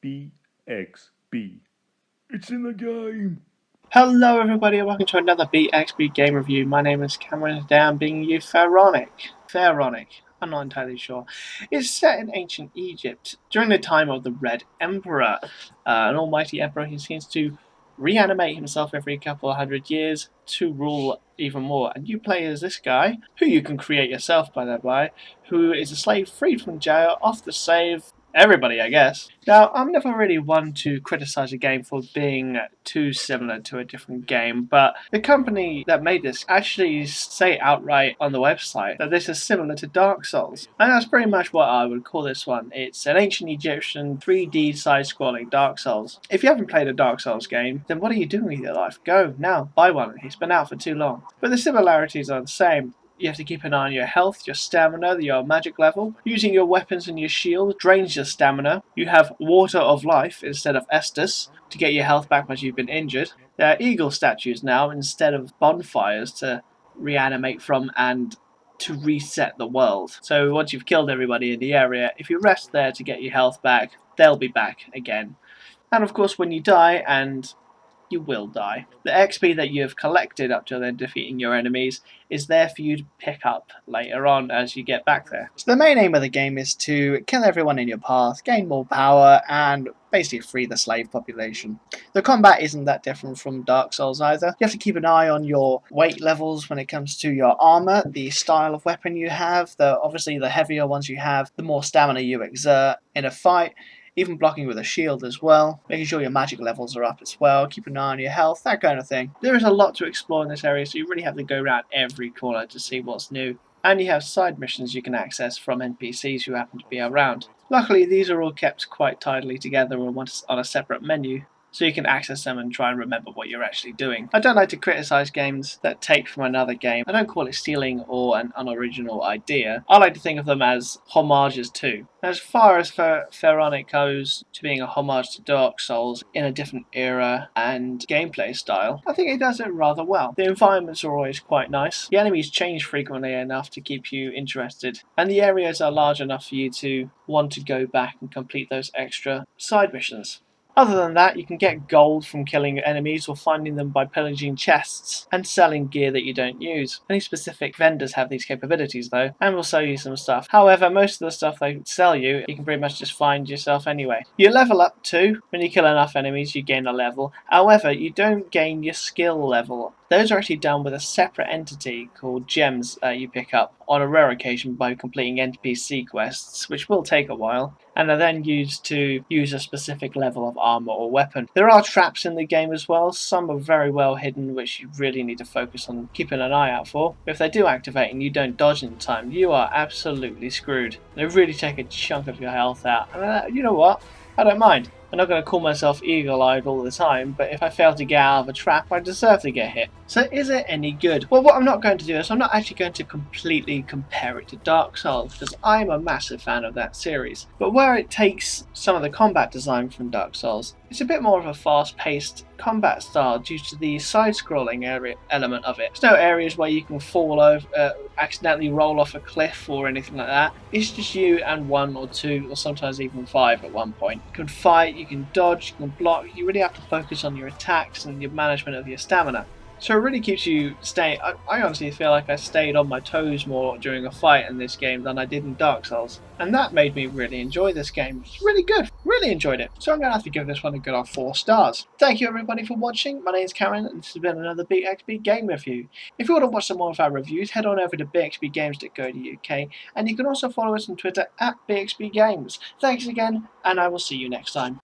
BXB. It's in the game! Hello everybody and welcome to another BXB game review. My name is Cameron and today I'm bringing you Pharaonic. I'm not entirely sure. It's set in ancient Egypt during the time of the Red Emperor. An almighty emperor who seems to reanimate himself every couple of hundred years to rule even more. And you play as this guy, who you can create yourself by the way, who is a slave freed from jail, off to save everybody, I guess. Now, I'm never really one to criticize a game for being too similar to a different game, but the company that made this actually say outright on the website that this is similar to Dark Souls. And that's pretty much what I would call this one. It's an ancient Egyptian 3D side-scrolling Dark Souls. If you haven't played a Dark Souls game, then what are you doing with your life? Go, now, buy one. It's been out for too long. But the similarities are the same. You have to keep an eye on your health, your stamina, your magic level. Using your weapons and your shield drains your stamina. You have Water of Life instead of Estus to get your health back once you've been injured. There are eagle statues now instead of bonfires to reanimate from and to reset the world. So once you've killed everybody in the area, if you rest there to get your health back, they'll be back again. And of course when you die, and you will die, the XP that you have collected up to then defeating your enemies is there for you to pick up later on as you get back there. So the main aim of the game is to kill everyone in your path, gain more power, and basically free the slave population. The combat isn't that different from Dark Souls either. You have to keep an eye on your weight levels when it comes to your armor, the style of weapon you have. Obviously the heavier ones you have, the more stamina you exert in a fight. Even blocking with a shield as well, making sure your magic levels are up as well, keep an eye on your health, that kind of thing. There is a lot to explore in this area, so you really have to go around every corner to see what's new. And you have side missions you can access from NPCs who happen to be around. Luckily, these are all kept quite tidily together on a separate menu, so you can access them and try and remember what you're actually doing. I don't like to criticize games that take from another game. I don't call it stealing or an unoriginal idea. I like to think of them as homages too. As far as Pharaonic goes to being a homage to Dark Souls in a different era and gameplay style, I think it does it rather well. The environments are always quite nice. The enemies change frequently enough to keep you interested, and the areas are large enough for you to want to go back and complete those extra side missions. Other than that, you can get gold from killing enemies or finding them by pillaging chests and selling gear that you don't use. Only specific vendors have these capabilities though, and will sell you some stuff. However, most of the stuff they sell you can pretty much just find yourself anyway. You level up too. When you kill enough enemies, you gain a level. However, you don't gain your skill level. Those are actually done with a separate entity called gems you pick up on a rare occasion by completing NPC quests, which will take a while, and are then used to use a specific level of armor or weapon. There are traps in the game as well. Some are very well hidden, which you really need to focus on keeping an eye out for. If they do activate and you don't dodge in time, you are absolutely screwed. They really take a chunk of your health out. And you know what? I don't mind. I'm not going to call myself eagle-eyed all the time, but if I fail to get out of a trap, I deserve to get hit. So is it any good? Well, what I'm not going to do is I'm not actually going to completely compare it to Dark Souls, because I'm a massive fan of that series. But where it takes some of the combat design from Dark Souls, it's a bit more of a fast-paced combat style due to the side-scrolling element of it. There's no areas where you can fall over, accidentally roll off a cliff or anything like that. It's just you and one or two, or sometimes even five at one point. You can fight, you can dodge, you can block. You really have to focus on your attacks and your management of your stamina. So it really keeps you staying. I honestly feel like I stayed on my toes more during a fight in this game than I did in Dark Souls. And that made me really enjoy this game. It's really good. Really enjoyed it. So I'm going to have to give this one a good old 4 stars. Thank you everybody for watching. My name is Karen and this has been another BXB game review. If you want to watch some more of our reviews, head on over to bxbgames.co.uk, and you can also follow us on Twitter at BXBGames. Thanks again, and I will see you next time.